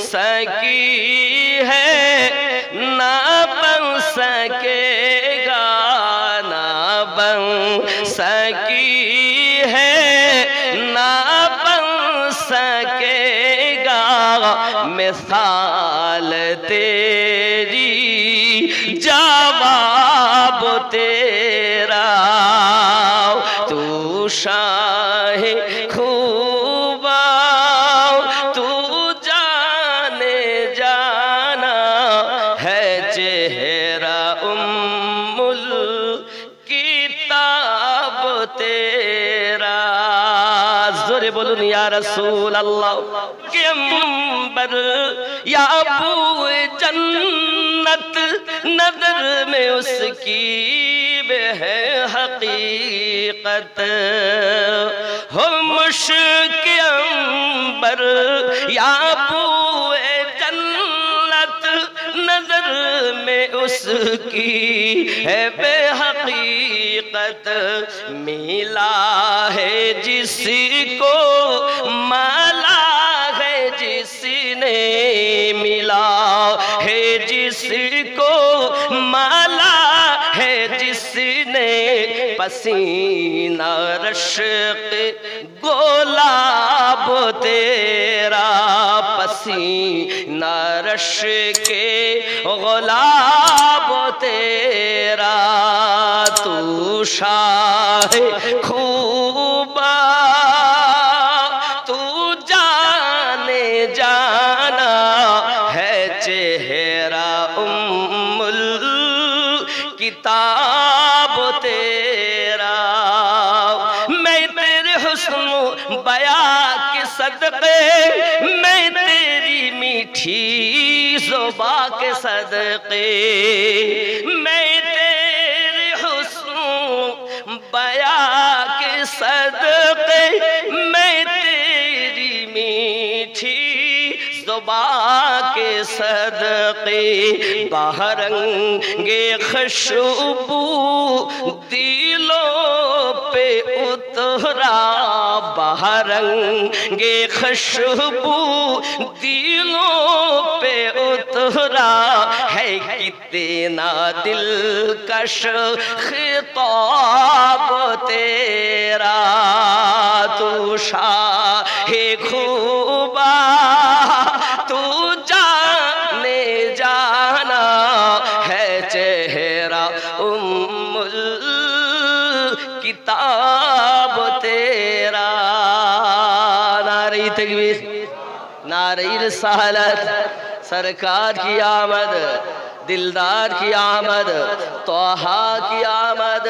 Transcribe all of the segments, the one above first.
सकी है ना बन सकेगा, ना बन सकी है ना बन सकेगा, मिसाल तेरी जवाब तेरा, तू शाहे खूबा तू जाने जाना है, चेहरा उम्मुल किताब तेरा। जोरे बोलून या रसूल अल्लाह के अंबर या बूए जन्नत, नजर में उसकी है हकीकत, हो मुश्क अंबर या बूए जन्नत, नजर में उसकी है बेहकीकत, मिला है जिसको माला है जिसने, मिला है जिसको माला है जिसने, पसीना रश्क गुलाब तेरा, पसीना रश्क गुलाब तेरा, तू शाहे खूबा तू जाने जाना है, चेहरा उम्मुल किताब तेरा। मैं तेरे हुस्न बया के सदक़े, मैं तेरी मीठी ज़ुबा के सदक़े, मैं तेरे हुस्न बया के सदक़े, मैं तेरी मीठी ज़ुबा के सदक़े, बहरंगे खुशबू दिलों पे उतरा, बहरंगे खुशबू दिलों पे उतरा है, कितना दिलकश खिताब तेरा, तू शाहे खूबा तू जाने जाना है, चेहरा उम्मुल किताब तेरा। नारे तकबीर, नारे रिसालत, सरकार की आमद, दिलदार की आमद, तोहा की आमद,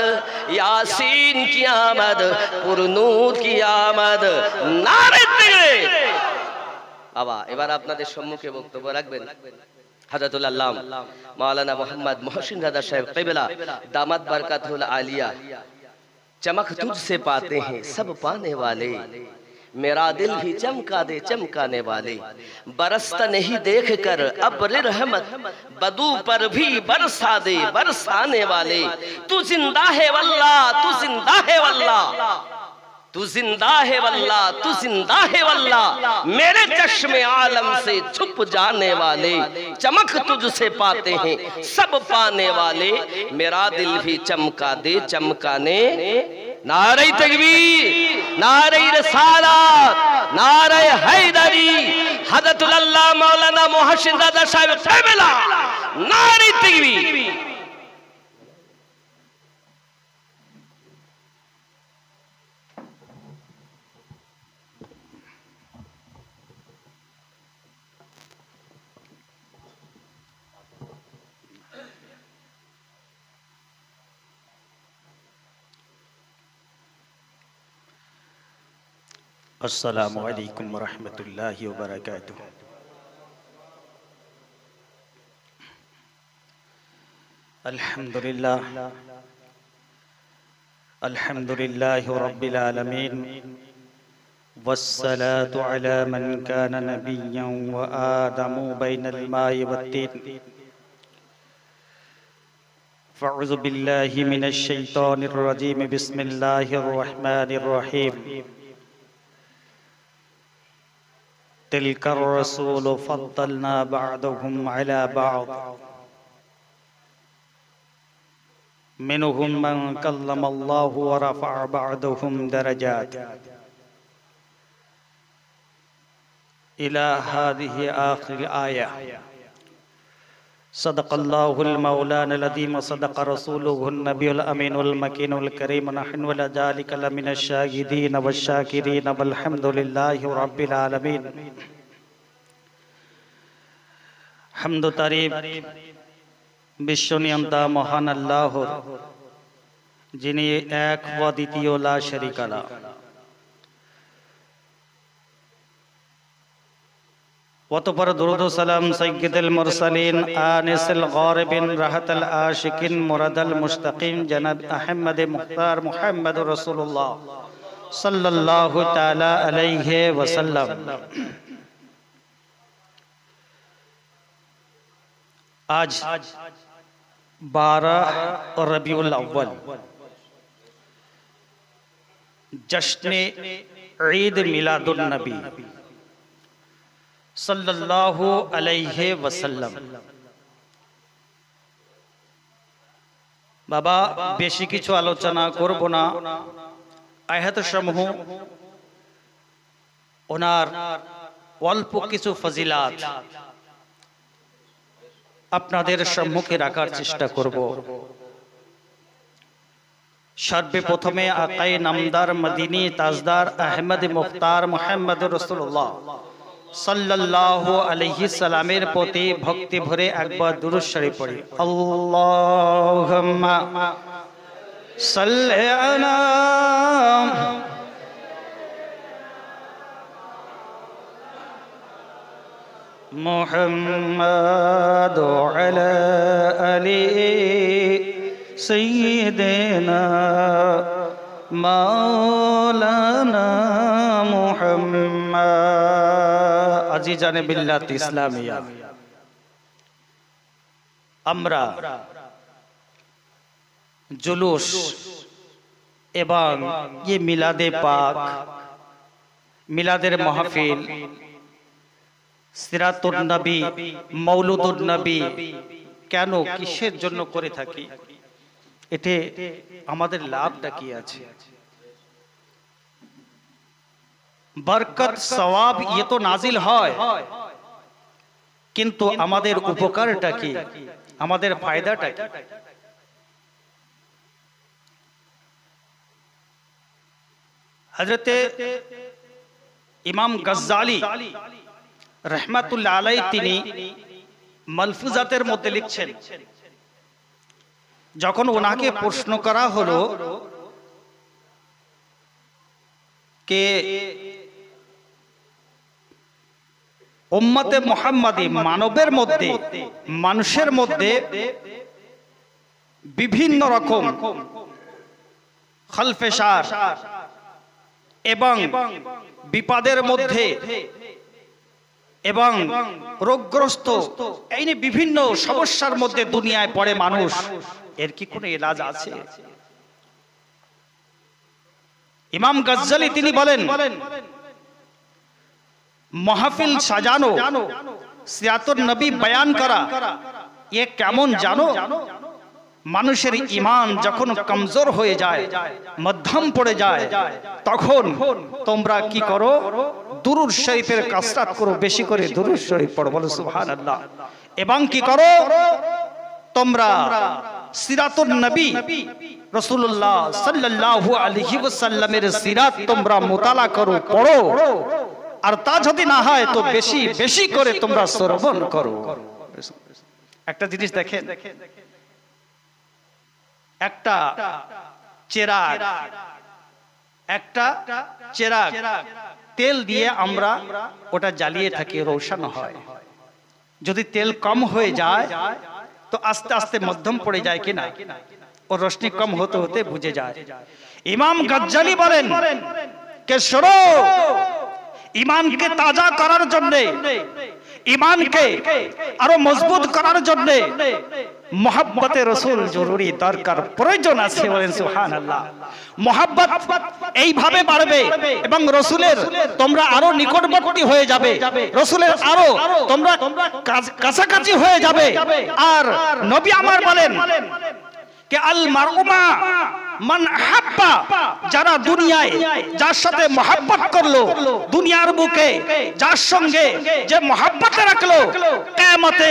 यासीन की आमद, पुरनूर की आमद, नारे तकबीर। বাবা এবার আপনাদের সম্মুখে বক্তব্য রাখবেন হযরতুল আল্লামা মাওলানা মোহাম্মদ মুহসিন রাজা সাহেব কিবলা दामत बरकतुल आलिया। चमक तुझसे पाते हैं सब पाने वाले, मेरा दिल भी चमका दे चमकाने वाले, बरसता नहीं देख कर अब्र रहमत, बदू पर भी बरसा दे बरसाने वाले, तू जिंदा है वल्लाह तू जिंदा है वल्लाह, तू जिंदा है वल्लाह तू जिंदा है वल्लाह, मेरे चश्मे आलम से छुप जाने वाले, चमक तुझसे पाते हैं सब पाने वाले, मेरा दिल भी चमका दे चमकाने। नारे तकबीर, नारे रिसालत, नारे हैदरी, हज़रतुल अल्लाह मौलाना मुहसिन रज़ा साहब किबला, नारे तकबीर। अस्सलामु अलैकुम वरहमतुल्लाहि वबरकातुहू। अल्हम्दुलिल्लाह अल्हम्दुलिल्लाहि रब्बिल आलमीन, वस्सलातु अला मन कान नबिय्यन व आदमु बैनल माइ वत्तीन। फ़अऊज़ु बिल्लाहि मिनश शैतानिर रजीम, बिस्मिल्लाहिर रहमानिर रहीम। تلك الرسول فضلنا بعضهم على بعض منهم من كلم الله ورفع بعضهم درجات إلى هذه آخر آية. صدق الله المولانا العظيم وصدق رسوله النبي الأمين المكين الكريم. نحن ولذلك لمن الشاهدين والشاكرين والحمد لله رب العالمين. حمد তারিফ বিশ্বনিয়ন্তা মহান আল্লাহর, যিনি এক ও দ্বিতীয় লা শারীকা লাহ। অতঃপর দুরূদ ও সালাম সাইয়্যিদুল মুরসালিন আনিসুল গারিবিন রাহাতুল আশিকিন মুরাদাল মুশতাকিন জনাব আহমদ মুখতার মুহাম্মদুর রাসূলুল্লাহ সাল্লাল্লাহু তাআলা আলাইহি ওয়াসাল্লাম। আজ 12 রবিউল আউয়াল, জশ্নে ঈদ মিলাদুন নবী সাল্লাল্লাহু আলাইহি ওয়াসাল্লাম। বাবা, বেশি কিছু আলোচনা করব না। আয়াত সমূহ ওনার অল্প কিছু ফজিলাত আপনাদের সম্মুখে রাখার চেষ্টা করব। সর্বপ্রথমে আকাই নামদার মদিনী তাজদার আহমদ মুখতার মুহাম্মদুর রাসূলুল্লাহ সাল্লাল্লাহু আলাইহি সাল্লামের প্রতি ভক্তি ভরে একবার দুরূদ শরীফ পড়ি। আল্লাহুম্মা সাল্লি আলা মুহাম্মাদ ওয়া আলা আলি সাইয়্যিদিনা মাওলানা মুহাম্মদ। আজিজানে বিল্লাত ইসলামিয়া, আমরা জুলুস এবং ये মিলাদে পাক, মিলাদের মাহফিল, সিরাতুন নবী, মৌলুদুন নবী কেন, কিসের জন্য করে থাকি? এতে আমাদের লাভটা কি আছে? বরকত সওয়াব ये तो নাজিল হয়, কিন্তু আমাদের উপকারটা কি, আমাদের ফায়দাটা কি? হযরতে ইমাম গজ্জালি রাহমাতুল্লাহ আলাইহি তিনি মালফুজাতের মধ্যে লিখছেন, যখন ওনাকে প্রশ্ন করা হলো কে উম্মতে মুহাম্মাদি মানবের মধ্যে, মানুষের মধ্যে বিভিন্ন রকম খালফেশার এবং বিপদের মধ্যে এবং রোগগ্রস্ত, এই নিয়ে বিভিন্ন সমস্যার মধ্যে দুনিয়ায় পড়ে মানুষ, এর কি কোনো ইলাজ আছে? ইমাম গজ্জালি তিনি বলেন, মাহফিল সাজানো, সিরাতুন নবী বয়ান করা, এ কেমন জানো? মানুষের ঈমান যখন কমজোর হয়ে যায়, মধ্যম পড়ে যায়, তখন তোমরা কি করো? দুরূদ শরীফের কাসরাত করো, বেশি করে দুরূদ শরীফ পড়ো, বলো সুবহানাল্লাহ। এবং কি করো? তোমরা সিরাতুন নবী রাসূলুল্লাহ সাল্লাল্লাহু আলাইহি ওয়াসাল্লামের সিরাত তোমরা মুতালা করো, পড়ো। আর তা যদি না হয় তো বেশি বেশি করে তোমরা শ্রবণ করো। একটা জিনিস দেখেন, একটা চেরাগ, একটা চেরাগ তেল দিয়ে আমরা ওটা জ্বালিয়ে থাকি, রোশন হয়। যদি তেল কম হয়ে যায় তো আস্তে আস্তে মধ্যম পড়ে যায় কিনা, ওর রোশনি কম হতে হতে বুঝে যায়। ইমাম গজ্জালি বলেন কে শোনো, ঈমানকে তাজা করার জন্য, ঈমানকে আরো মজবুত করার জন্য মোহাব্বতে রসুল জরুরি, দরকার, প্রয়োজন আছে। বলেন সুবহানাল্লাহ। মোহাব্বত এইভাবে বাড়বে এবং রসুলের তোমরা আরো নিকটবর্তী হয়ে যাবে, রসুলের আরো তোমরা কাছাকাছি হয়ে যাবে। আর নবী আমার বলেন কে আল মারউমা মান আহাব্বা, যারা দুনিয়ায় যার সাথে মহব্বত করলো, দুনিয়ার বুকে যার সঙ্গে যে মহব্বত রাখলো, কিয়ামতে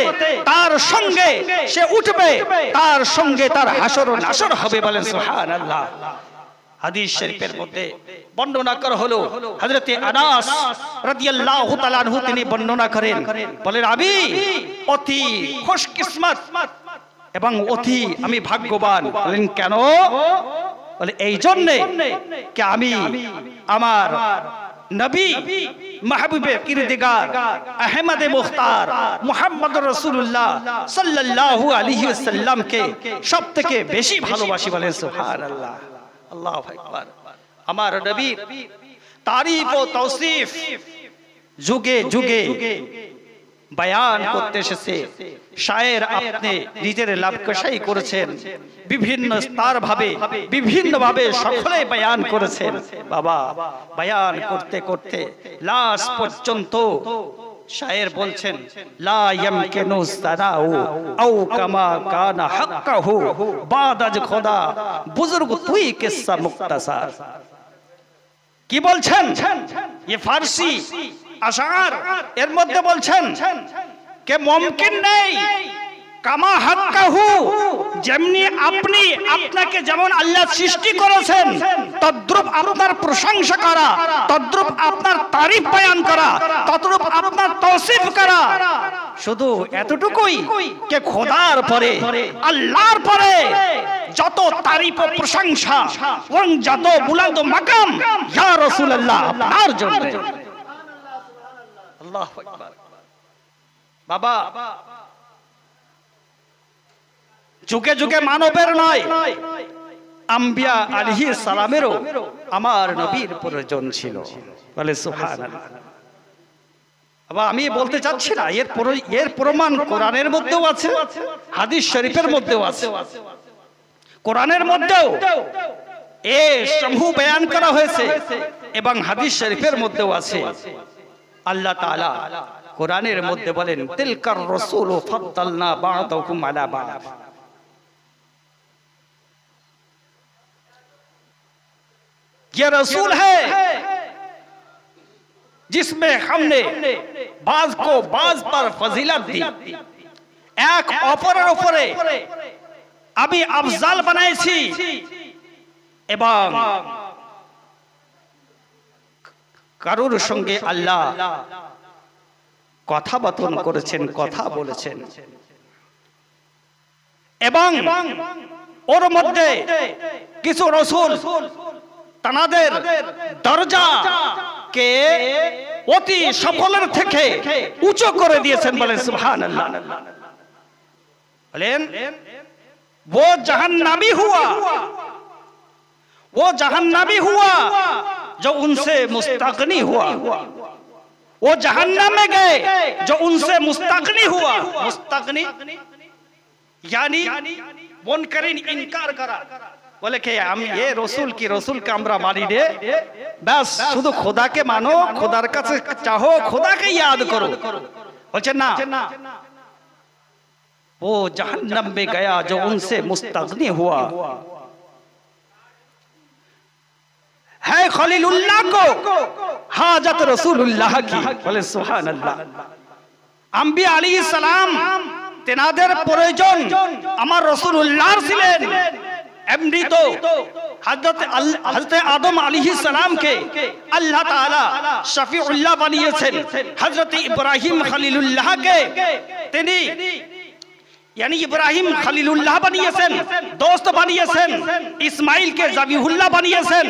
তার সঙ্গে সে উঠবে, তার সঙ্গে তার হাসর ও নাসর হবে। বলেন সুবহানাল্লাহ। হাদিস শরীফের মধ্যে বর্ণনা করা হলো, হযরতে আনাস রাদিয়াল্লাহু তাআলা আনহু তিনি বর্ণনা করেন, বলেন আমি অতি খুশকিসমত এবং অতি আমি ভাগ্যবান। বলেন কেন? বলে এই জন্যে যে আমি আমার নবী মাহবুবে কিরদিগার আহমদে মুখতার মুহাম্মদুর রাসূলুল্লাহ সাল্লাল্লাহু আলাইহি ওয়াসাল্লামকে সবথেকে বেশি ভালোবাসি। বলেন সুবহানাল্লাহ, আল্লাহু আকবার। আমার নবীর তারিফ ও তাওসিফ যুগে যুগে বয়ান করতে এসেছে। শায়ের আপনি নিজের লাভকশাই করেছেন, বিভিন্ন স্তর ভাবে বিভিন্ন ভাবে সকলে বয়ান করেছেন। বাবা বয়ান করতে করতে লাস্ট পর্যন্ত শায়ের বলছেন লা ইয়ামকিনু সানাউ আও কামা কানা হাক্কাহু বাদাজ খোদা বুজুর্গ তুই কিসসা মুক্তাসার। কি বলছেন? ये ফারসি আশআর এর মধ্যে বলছেন কে মুমকিন নেই কামা হাক্কাহু, যেমনি আপনি আপনাকে যেমন আল্লাহ সৃষ্টি করেছেন তদ্রূপ আপনার প্রশংসা করা, তদ্রূপ আপনার তারিফ বয়ান করা, তদ্রূপ আপনার তাওসিফ করা। শুধু এতটুকুই কে খোদার পরে আল্লাহর পরে যত তারিফ ও প্রশংসা এবং যত বুলন্দ মাকাম ইয়া রাসূলুল্লাহ আপনার জন্য। আল্লাহু আকবার। বাবা যুগে যুগে মানবের নয়, আম্বিয়া আলাইহিস সালামেরও আমার নবীর প্রয়োজন ছিল। বলে সুবহানাল্লাহ। আবার আমি বলতে চাচ্ছি না, এর প্রমাণ কোরআনের মধ্যেও আছে, হাদিস শরীফের মধ্যেও আছে। কোরআনের মধ্যেও এই সমূহ বয়ান করা হয়েছে এবং হাদিস শরীফের মধ্যেও আছে। আল্লাহ তাআলা কোরআনের মধ্যে বলেন তিলকার রাসূল ফাদ্দালনা বা'দাহুম আলা বা'দ। ये रसूल है जिसमें हमने बाज को बाज पर फजीलत दी, एक অপরের উপরে আমি আফজাল বানাইছি এবং কারোর সঙ্গে আল্লাহ কথাবার্তা করেছেন, কথা বলেছেন এবং ওর মধ্যে কিছু রাসূল তাদের দরজাকে অতি সকলের থেকে উঁচু করে দিয়েছেন। বলেন সুবহানাল্লাহ। বলেন वो जहन्नमी हुआ जो उनसे मुस्तगनी हुआ, वो जहन्नम में गए जो उनसे मुस्तगनी हुआ। मुस्तगनी यानी मुनकरीन इनकार करा, বলে কে আমি এ রসুল কি রসুলকে আমরা মানি রে, ব্যাস শুধু খোদাকে মানো, খোদার কাছে চাহো, খোদাকে ইয়াদ করো। বলছে না, वो जहन्नम में गया जो उनसे मुस्तगनी हुआ है खलीलुल्लाह को हाजत रसूलुल्लाह की। बोले सुबहानअल्लाह। আম্বিয়া আলাইহিস সালাম তেনাদের প্রয়োজন আমার রাসূলুল্লাহর ছিলেন। এমনি তো হযরত আদম আলাইহিস সালামকে আল্লাহ তাআলা শফিউল্লাহ বানিয়েছেন, হযরত ইব্রাহিম খলিলুল্লাহকে তিনি यानी इब्राहिम खलीलुल्लाह बनिয়েছেন, दोस्त बनिয়েছেন, इस्माइल के जबीहुल्लाह बनिয়েছেন,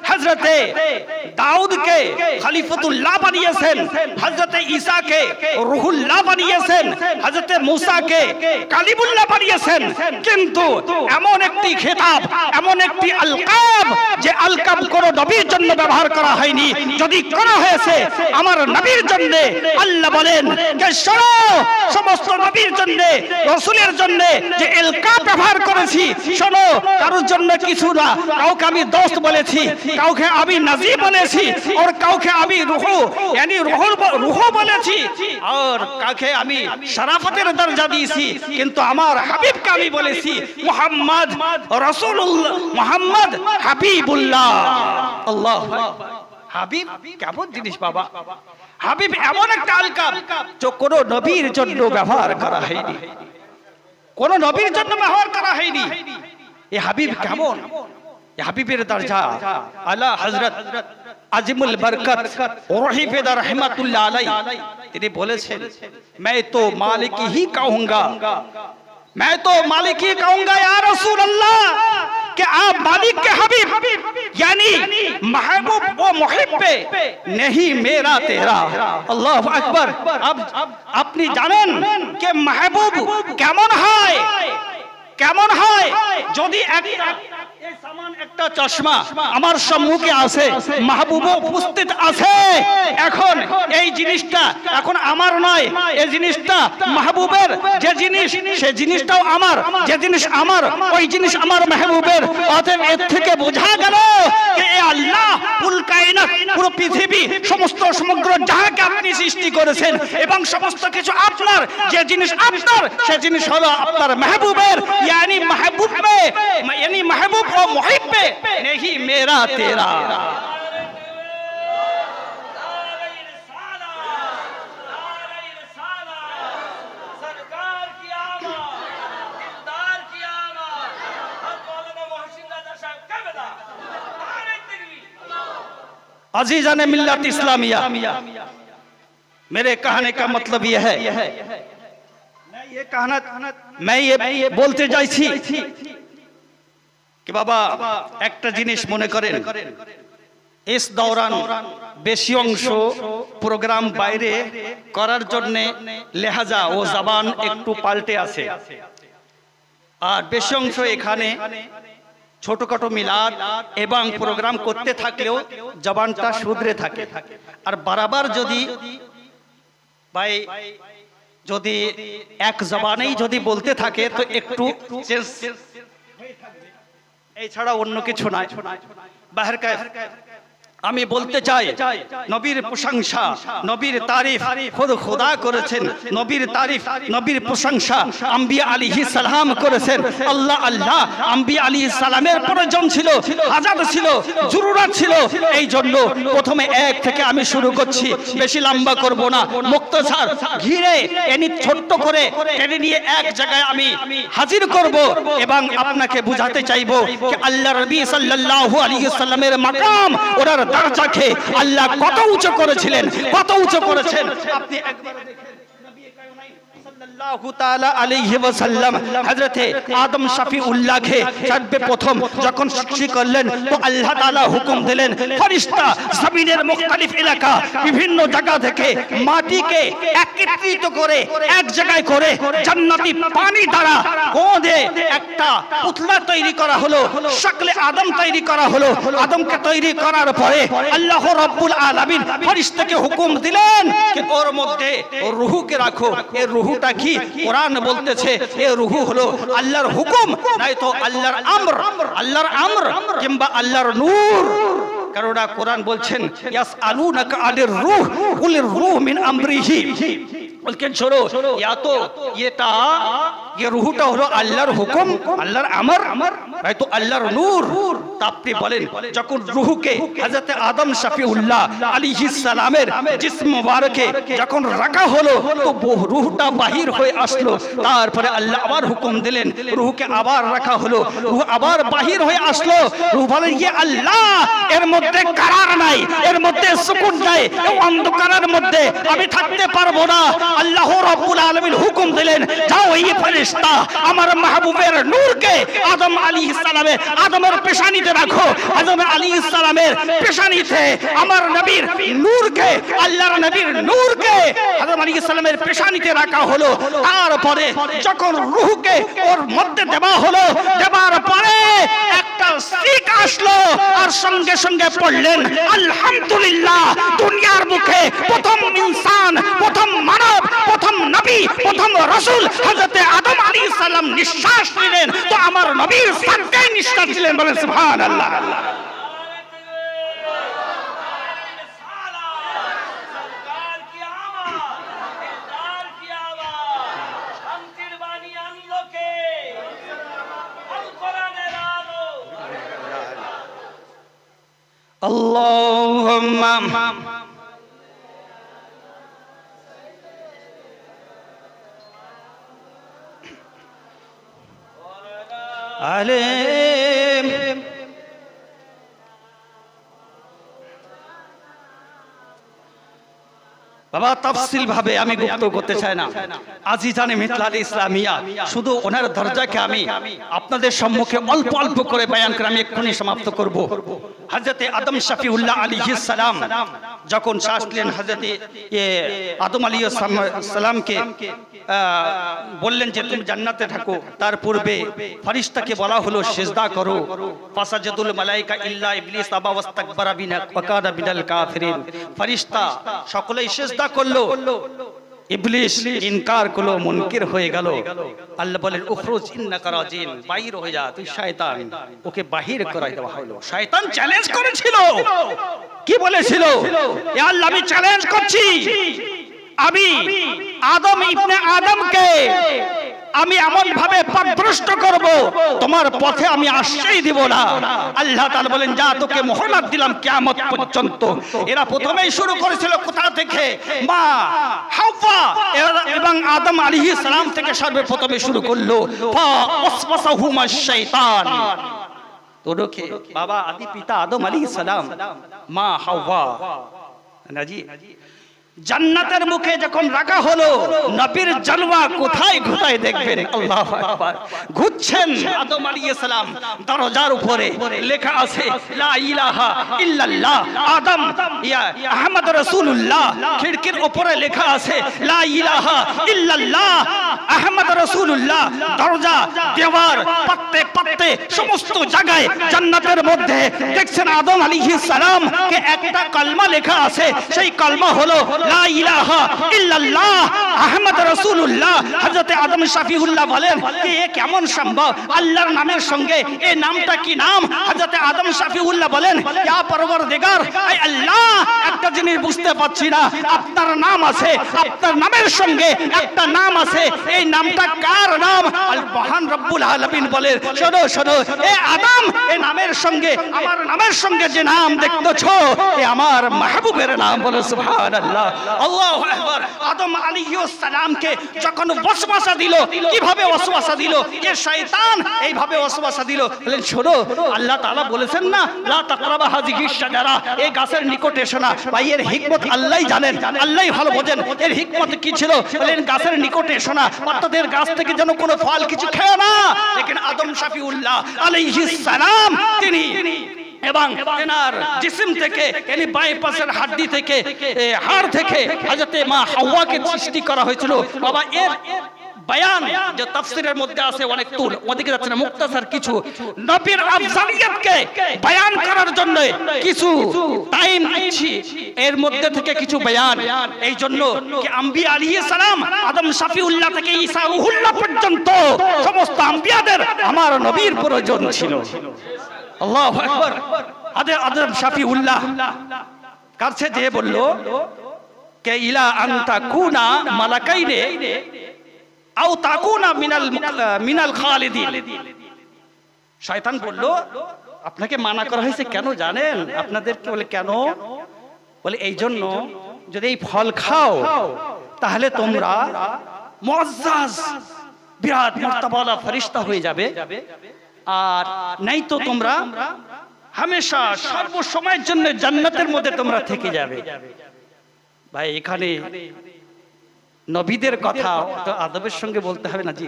हजरत दाऊद के खलीफतुल्लाह बनिয়েছেন, हजरत ईसा के रूहुल्लाह बनिয়েছেন, हजरत मूसा के कालिमुल्लाह बनिয়েছেন। কিন্তু এমন একটি খেতাব, এমন একটি আলকাব যে আলকাব কোন নবীর জন্য ব্যবহার করা হয়নি, যদি করা হয়েছে আমার নবীর জন্য। আল্লাহ বলেন যে শোনো, সমস্ত নবীর জন্য রাসূল রসুলের জন্য যে এলকা ব্যবহার করেছি, শোনো, কারোর জন্য কিছু না, কাউকে আমি দোস্ত বলেছি, কাউকে আমি নাজি বলেছি, আর কাউকে আমি রুহু यानी রুহ বলেছি, আর কাউকে আমি শরাফতের দরজা দিয়েছি, কিন্তু আমার হাবিবকে আমি বলেছি মুহাম্মদ রাসূলুল্লাহ, মুহাম্মদ হাবিবুল্লাহ। আল্লাহ হাবিব কেমন জিনিস বাবা, হাবিব এমন একটা আলকাব যে কোনো নবীর জন্য ব্যবহার করা হয়নি, কোন নবীর জন্য ব্যবহার করা হয়নি। এই হাবিব কেমন, এই হাবিবের দরজা আলা হযরত আজিমুল বরকত রহিফেদা রহমাতুল্লাহ আলাই তিনি বলেছেন, मैं तो मालिक ही कहूंगा, मैं तो मालिक ही कहूंगा या रसूल अल्लाह, कि आप मालिक के हबीब यानी महबूब वो मुहिब पे नहीं मेरा तेरा। अल्लाह अकबर। अब আপনি জানেন যে মাহবুব কেমন হয়, কেমন হয় যদি এই সমান একটা চশমা আমার সম্মুখে আছে, মাহবুব উপস্থিত আছে, এখন এই জিনিসটা এখন আমার নয়, এই জিনিসটা মাহবুবের, যে জিনিস সেই জিনিসটাও আমার, যে জিনিস আমার ওই জিনিস আমার মাহবুবের। অতএব এর থেকে বোঝা গেল যে এই আল্লাহ কুল কায়নাত পুরো পৃথিবী সমস্ত সমগ্র জাহাকে আপনি সৃষ্টি করেছেন এবং সমস্ত কিছু আপনার, যে জিনিস আপনার সেই জিনিস হলো আপনার মাহবুবের, यानी महबूब में यानी महबूब और मुहिब में नहीं मेरा तेरा। अजीज़ान मिल्लत इस्लामिया, मेरे कहने का मतलब यह है, मैं ये बोलते যাইছি कि बाबा একটা জিনিস মনে করেন, इस दौरान বেশি অংশ প্রোগ্রাম বাইরে করার জন্য লেহাজা ও জবান একটু পাল্টে আছে, আর বেশি অংশ এখানে ছোটখাটো মিলাদ এবং প্রোগ্রাম করতে থাকলেও জবানটা শুধরে থাকে। আর বারবার যদি ভাই যদি এক জবানেই যদি বলতে থাকে তো একটু চেঞ্জ হয়ে থাকবে, এছাড়া অন্য কিছু নাই। বাহির কা আমি বলতে চাই, নবীর প্রশংসা, নবীর তারিফ খুদ খোদা করেছেন, নবীর তারিফ নবীর প্রশংসা আম্বিয়া আলাইহিস সালাম করেছেন। আল্লাহ আল্লাহ আম্বিয়া আলাইহিস সালামের প্রয়োজন ছিল, হাজাত ছিল, জরুরত ছিল। এই জন্য প্রথমে এক থেকে আমি শুরু করছি, বেশি লম্বা করব না, মুক্তসার ঘিরে এনি ছোট্ট করে টেনে নিয়ে এক জায়গায় আমি হাজির করব এবং আপনাকে বুঝাতে চাইবো যে আল্লাহ নবী সাল্লাল্লাহু আলাইহি সাল্লামের মাকাম, ওনার দরজাকে আল্লাহ কত উঁচু করেছিলেন, কত উঁচু করেছেন। আপনি একবার দেখেন নবী কায়নাত সাল্লাল্লাহু তাআলা আলাইহি ওয়াসাল্লাম হযরতে আদম শফিউল্লাহকে সর্বে প্রথম যখন সৃষ্টি করলেন তো আল্লাহ তাআলা হুকুম দিলেন ফেরেশতা জমিনের মুখতালিফ এলাকা বিভিন্ন জায়গা থেকে মাটিকে একত্রিত করে এক জায়গায় করে জান্নাতি পানি দ্বারা গোঁদে একটা পুতলা তৈরি করা হলো, শকলে আদম তৈরি করা হলো। আদমকে তৈরি করার পরে আল্লাহ রাব্বুল আলামিন ফেরেশতাকে হুকুম দিলেন যে ওর মধ্যে রূহকে রাখো। এই রূহটা কি? কোরআন বলতেছে এই রূহ হলো আল্লাহর হুকুম, নাই তো আল্লাহর আমর, আল্লাহর আমর কিংবা আল্লাহর নূর। কারণ কোরআন বলছেন ইয়াসআলুনাকা আনির রূহ কুলির রূহ মিন আমরিহি, বলছেন শোনো ইয়া তো এটা ये রূহটা হলো আল্লাহর হুকুম, আল্লাহর আমর, নাই তো আল্লাহর নূর। তা আপনি বলেন যখন রূহকে হযরত আদম শফিউল্লাহ আলাইহিস সালামের জিসম মুবারকে যখন রাখা হলো তো রূহটা বাহির হয়ে আসলো, তারপরে আল্লাহ আবার হুকুম দিলেন রূহকে আবার রাখা হলো, রূহ আবার বাহির হয়ে আসলো। রূহ বলে ইয়ে আল্লাহ, এর মধ্যে কারার নাই, এর মধ্যে সুকুন নাই, এই অন্ধকারের মধ্যে আমি থাকতে পারবো না। আল্লাহ রাব্বুল আলামিন হুকুম দিলেন যাও এই ফেরেশতা আমার মাহবুবের নূরকে আদম আলাইহিস সালামের আদমের পেশানিতে রাখো। আদম আলাইহিস সালামের পেশানিতে আমার নবীর নূরকে, আল্লাহর নবীর নূরকে আদম আলাইহিস সালামের পেশানিতে রাখা হলো। তারপরে যখন রূহকে ওর মধ্যে দেওয়া হলো, দেওয়ার পরে একটা শিক আসলো আর সঙ্গে সঙ্গে পড়লেন আলহামদুলিল্লাহ, দুনিয়ার মুখে প্রথম ইনসান, প্রথম মানব, প্রথম প্রথম নবী প্রথম রাসূল হযরত আদম আলাইহিস সালাম নিঃশ্বাস নিলেন, তো আমার নবীর সাথেই নিঃশ্বাস দিলেন। বলেন সুবহানাল্লাহ। আল্লাহুম্মা আলেম। বাবা তাফসিল ভাবে আমি গুপ্ত করতে চাই না। আজিজানে মিথলাল ইসলামিয়া, শুধু ওনার দরজাকে আমি আপনাদের সম্মুখে অল্প অল্প করে বয়ান করে আমি এক্ষুনি সমাপ্ত করব। হযরতে আদম শফিউল্লাহ আলাইহিস সালাম যখন শ্বাস নিলেন, হযরতে আদম আলাইহিস সালামকে বললেন যে তুমি জান্নাতে থাকো, তার পূর্বে ফেরেশতাকে বলা হলো সিজদা করো। ফাসাজাদুল মালায়েকা ইল্লা ইবলিস আবা ওয়াস্তাকবারা ওয়া কানা মিনাল কাফিরিন। ফেরেশতা সকলেই সিজদা করলো, ইবলিস ইনকার করলো, মুনকির হয়ে গেল। আল্লাহ বলেন উখরুজ ইন্নাকা রাজিম, বাইর হয়ে যা, তুই শয়তান। ওকে বাহির করাই দেওয়া হলো। শয়তান চ্যালেঞ্জ করেছিল, কি বলেছিল? এ আল্লাহ, আমি চ্যালেঞ্জ করছি, আমি আদম ইবনে আদমকে আমি এমন ভাবে পথভ্রষ্ট করব, তোমার পথে আমি আশ্রয় দিব না। আল্লাহ তাআলা বলেন যা, তোকে মোহলত দিলাম কিয়ামত পর্যন্ত। এরা প্রথমেই শুরু করেছিল কোথা থেকে? মা হাওয়া এবং আদম আলাইহিস সালাম থেকে সর্বপ্রথমে শুরু করলো। ফা ওয়াসওয়াসাহুমা শাইতান, তোরকে বাবা আদি পিতা আদম আলাইহিস সালাম, মা হাওয়া নাজি জান্নাতের মুখে যখন রাখা হলো, নবীর জলওয়া কোথায় কোথায় দেখবেন। আল্লাহু আকবার। ঘুরছেন আদম আলাইহিস সালাম, দরজার উপরে লেখা আছে লা ইলাহা ইল্লাল্লাহ আদম ইয়া আহমদ রাসূলুল্লাহ। খিড়কির উপরে লেখা আছে লা ইলাহা ইল্লাল্লাহ আহমদ রাসূলুল্লাহ। দরজা, দেওয়ার, পাত্তে পাত্তে সমস্ত জায়গায় জান্নাতের মধ্যে দেখছেন আদম আলাইহিস সালাম কে একটা কলমা লেখা আছে। সেই কলমা হলো লা ইলাহা ইল্লাল্লাহ আহমদ রাসূলুল্লাহ। হযরত আদম শফিউল্লাহ বলেন যে এ কেমন সম্ভব? আল্লাহর নামের সঙ্গে এই নামটা কি নাম? হযরত আদম শফিউল্লাহ বলেন ইয়া পরওয়ারদিগার, আয় আল্লাহ, একটা জিনিস বুঝতে পারছি না, আপনার নাম আছে, আপনার নামের সঙ্গে একটা নাম আছে, এই নামটা কার নাম? আল মহান রব্বুল আলামিন বলেন শোনো শোনো, এ আদম, এই নামের সঙ্গে আমার নামের সঙ্গে যে নাম দেখতেছো, এ আমার মাহবুবের নাম। বলো সুবহানাল্লাহ, আল্লাহু আকবার। আদম আলাইহিস সালামকে যখন ওয়াসওয়াসা দিল, কিভাবে ওয়াসওয়াসা দিল? এ শয়তান এইভাবে ওয়াসওয়াসা দিল। বলেন শোনো, আল্লাহ তাআলা বলেছেন না লা তাকরাবা হাযিহিশ শাজারা, এই গাছের নিকটে এসো না। ভাই এর হিকমত আল্লাহই জানেন, আল্লাহই ভালো বোঝেন এর হিকমত কি ছিল। বলেন গাছের নিকটে এসো না, অর্থাৎ গাছ থেকে যেন কোনো ফল কিছু খেও না। লেকিন আদম শফিউল্লাহ আলাইহিস সালাম তিনি এবং তেনার জিসম থেকে, yani বাঁয়ে পাশের হাড়ি থেকে, হাড় থেকে হযরতে মা হাওয়াকে সৃষ্টি করা হয়েছিল। বাবা এর বয়ান যে তাফসীরের মধ্যে আছে অনেক তুল, ওদিকে যাচ্ছে না, মুক্তাসার কিছু নবীর আফজালিয়তকে বয়ান করার জন্য কিছু টাইম দিচ্ছি, এর মধ্যে থেকে কিছু বয়ান। এই জন্য কি আম্বিয়া আলাইহিস সালাম আদম শফিউল্লাহ থেকে ঈসা রূহুল্লাহ পর্যন্ত সমস্ত আম্বিয়াদের আমার নবীর প্রয়োজন ছিল। আল্লাহু আকবার। আদম শফিউল্লাহ কাছে যে বলল কে ইলা আনতা কুনা মালাকাইনে আও তাকুনা মিনাল খালিদিন। শয়তান বলল আপনাকে মানা করা হয়েছে কেন জানেন? আপনাদেরকে বলে কেন? বলে এই জন্য যদি এই ফল খাও তাহলে তোমরা মুআজ্জাজ বিরাট মর্তবাওয়ালা ফেরেশতা হয়ে যাবে, আর নাই তো তোমরা হামেশা সর্বসময়ের জন্য জান্নাতের মধ্যে তোমরা থেকে যাবে। ভাই এখানে নবীদের কথা তো আদবের সঙ্গে বলতে হবে না জি,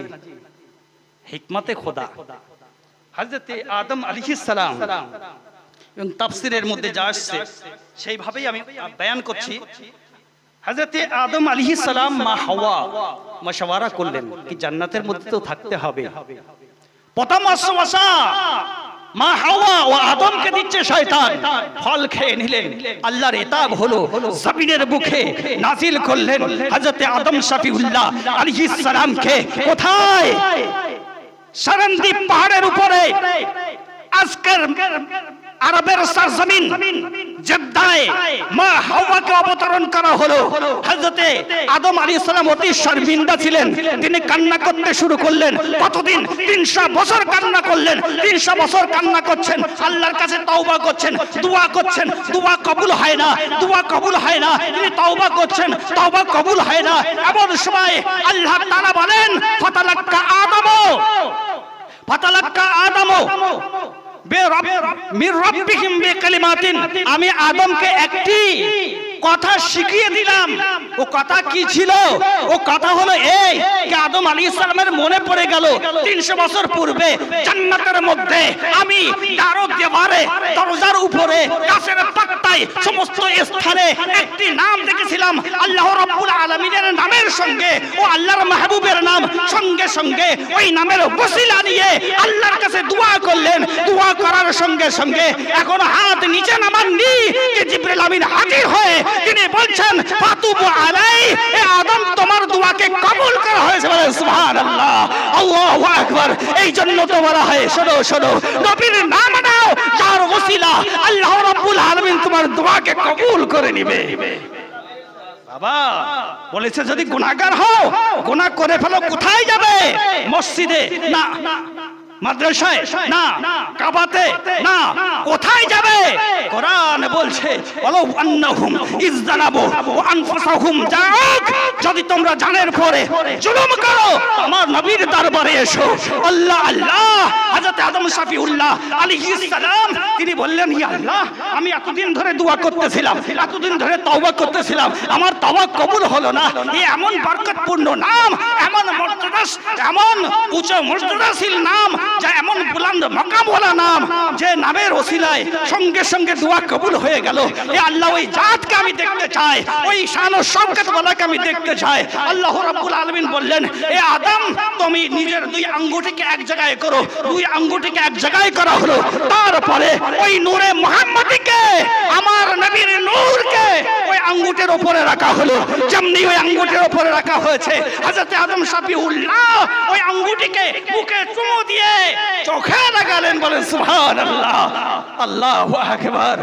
হিকমতে খোদা। হযরত আদম আলাইহিস সালাম তাফসীরের মধ্যে যা আসছে সেইভাবেই আমি বয়ান করছি। হযরত আদম আলাইহিস সালাম মা হাওয়া মাশওয়ারা করলেন কি জান্নাতের মধ্যে তো থাকতে হবে। প্রথম ওয়াসওয়াসা মা হাওয়া ও আদমকে দিচ্ছে শয়তান, ফল খেয়ে নিলেন। আল্লাহর ইতাব হলো, জমিনের বুকে নাজিল করলেন হযরত আদম শফিউল্লাহ আলাইহিস সালামকে। কোথায়? সারানদ্বীপ পাহাড়ের উপরে, আজকের আরবের সরজমিন জেদ্দায় মা হাওয়াকে অবতরণ করা হলো। হযরতে আদম আলাইহিস সালাম অতি শর্মিন্দা ছিলেন, তিনি কান্না করতে শুরু করলেন। কতদিন? 300 বছর কান্না করলেন। 300 বছর কান্না করছেন, আল্লাহর কাছে তওবা করছেন, দোয়া করছেন, দোয়া কবুল হয় না, দোয়া কবুল হয় না। তিনি তওবা করছেন, তওবা কবুল হয় না। এমন সময় আল্লাহ তাআলা বলেন ফাতালাক্কা আদম আমি আদমকে একটি কথা শিখিয়ে দিলাম। ও কথা কি ছিল? ও কথা হলো এই যে আদম আলাইহিস সালামের মনে পড়ে গেল 300 বছর পূর্বে জান্নাতের মধ্যে আমি দারো দেওয়ারে, দরজার উপরে, গাছের পাতায়, সমস্ত স্থানে একটি নাম দেখেছিলাম আল্লাহ রাব্বুল আলামিনের নামের সঙ্গে ও আল্লাহর মাহবুবের নাম সঙ্গে সঙ্গে ওই নামের ওসিলা নিয়ে আল্লাহর কাছে দোয়া করলেন। দোয়া করার সঙ্গে সঙ্গে এখন হাত নিচে নামাননি যে জিবরিল আমিন হাজির হয়ে তিনি বলছেন ফাতুবু আলাই, এ আদম তোমার দোয়াকে কবুল করা হয়েছে। বলেন সুবহানাল্লাহ, আল্লাহু আকবার। এই জন্য তো বলা হয় শোনো শোনো, নবীর নাম নাও যার ওসিলা আল্লাহ রাব্বুল আলামিন তোমার দোয়াকে কবুল করে নেবে। বাবা বলেছে যদি গুনাহগার হও, গুনাহ করে ফেলো, কোথায় যাবে? মসজিদে না, মাদ্রাসায় না, কাবাতে না, কোথায় যাবে? কোরআন বলছে ওয়ালাউ আন্নাহুম ইযযালাবু ওয়া আনফুসাহুম জাআক, যদি তোমরা জানের পরে জুলুম করো আমার নবীর দরবারে এসো। আল্লাহ আল্লাহ। হযরত আদম শফিউল্লাহ আলাইহিস সালাম তিনি বললেন ইয়া আল্লাহ, আমি এতদিন ধরে দোয়া করতেছিলাম, এতদিন ধরে তওবা করতেছিলাম, আমার তওবা কবুল হলো না। এই এমন বরকতপূর্ণ নাম, এমন মর্যাদা, এমন উচ্চ মর্যাদাশীল নাম, যা এমন বুলন্দ মাকামওয়ালা নাম, যে নামের ওসিলায় সঙ্গে সঙ্গে দোয়া কবুল হয়ে গেল। এ আল্লাহ, ওই জাতকে আমি দেখতে চাই, ওই শান ও শওকত ওয়ালাকে আমি দেখতে চাই। আল্লাহ রাব্বুল আলামিন বললেন এ আদম, তুমি নিজের 2 আঙ্গুটিকে এক জায়গায় করো। 2 আঙ্গুটিকে এক জায়গায় করা হলো। তারপরে ওই নূরে মুহাম্মাদিকে, আমার নবীর নূরকে ওই আঙ্গুটের উপরে রাখা হলো। যেমনি ওই আঙ্গুটের উপরে রাখা হয়েছে, হযরত আদম শফিউল্লাহ ওই আঙ্গুটিকে মুখে চুমু দিয়ে চোখে লাগালেন। বলেন সুবহানাল্লাহ, আল্লাহু আকবার।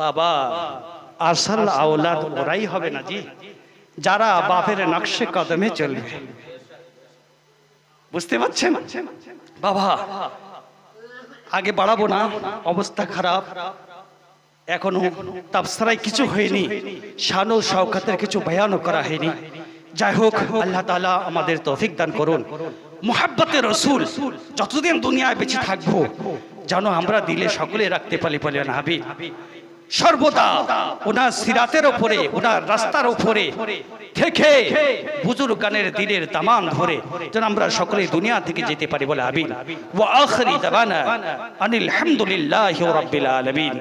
বাবা আসল আওলাদ ওরাই হবে না জি, যারা বাপের নকশে কদমে চলবে। বুঝতে পারছেন বাবা? আগে বাড়াবো না, অবস্থা খারাপ, এখনো তাফসীরায় কিছু হয়নি, শান ও শওকতের কিছু বয়ানও করা হয়নি। যাই হোক, আল্লাহ তাআলা আমাদের তৌফিক দান করুন। মুহাব্বতে রাসূল যতদিন দুনিয়ায় বেঁচে থাকবো যেন আমরা দিলে সকলে রাখতে পারি। বলেন হাবিব সর্বদা ওনার সিরাতের উপরে, ওনার রাস্তার উপরে থেকে বুজুর্গানের দিনের দামান ধরে যেন আমরা সকলে দুনিয়া থেকে যেতে পারি। বলে আমিন। ওয়া আখিরি দাওয়ানা আনিল হামদুলিল্লাহি রাব্বিল আলামিন।